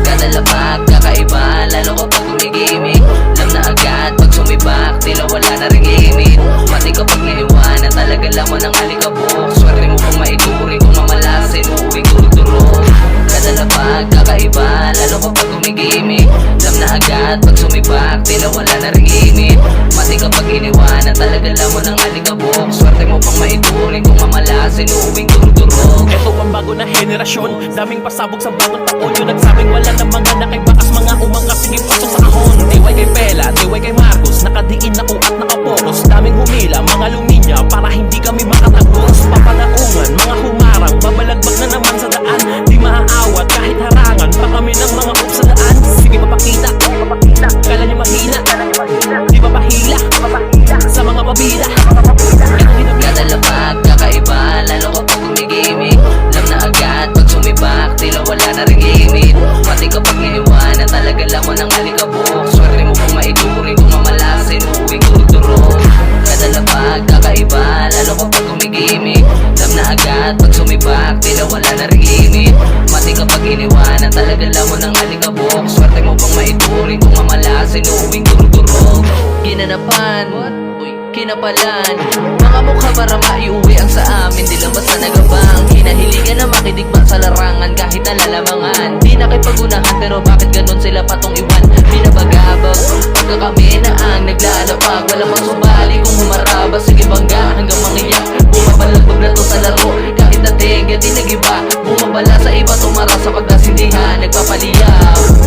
Kada lapag, kakaiba, lalo kapag gumigimik. Alam na agad, pag sumibak, tila wala na ring limit. Mati kapag naiwanan, talaga lamang ng alikabok. Swerte mo pang maituring kung mamalasin, uuwing durog-durog. Kada lapag, kakaiba, lalo kapag gumigimik. Alam na agad, pag sumibak, tila wala na ring limit. Mati kapag iniwanan, talaga lamang ng alikabok. Swerte mo pang maituring kung mamalasin, uuwing durog-durog. Ito ang bago na henerasyon, daming pasabog sa bagong taon. Yung nagsabing wala ng mga nakibakas, mga umangkas, sige pasok sa kahon. Tiway kay Pela, tiway kay Marcos, nakadiin ako at nakapokus. Daming humila, mga luminya, para hindi kami makatagos. Papalaungan, mga humarang, babalagbag na naman sa daan. Di maaawat kahit harangan, pa kami ng mga up sa daan. Sige papakita, kala niyo mahina, di ba pahila, sa mga pabila. Kada lapag, kakaiba, lalo kapag gumigimik. Alam na agad, pag sumibak, tila wala na ring limit. Pati kapag naiwanan, talaga lamang ng alikabok. Swerte mo pang maituring kung mamalasin, uuwing durog-durog. Kada lapag, kakaiba, lalo kapag gumigimik. Alam na agad, pag sumibak, tila wala na ring limit. Pati kapag iniwanan, talaga lamang ng alikabok. Swerte mo pang maituring kung mamalasin, uuwing durog-durog. Ginanapan, kinapalan, mga mukha para maiuwi ang sa amin. Di lang basta nagabang, hinahilingan na makidigma sa larangan kahit nalalamangan. Di nakipag-unahan pero bakit ganun sila patong iwan? Binabagabag, pagka kami na ang naglalapag. Wala mang sumali kung humaraba, sige bangga hanggang mangiyak. Bumabalagbag na to sa laro, kahit dating di nagiba. Bumabala sa iba, tumara sa pagkasindihan, nagpapaliyaw.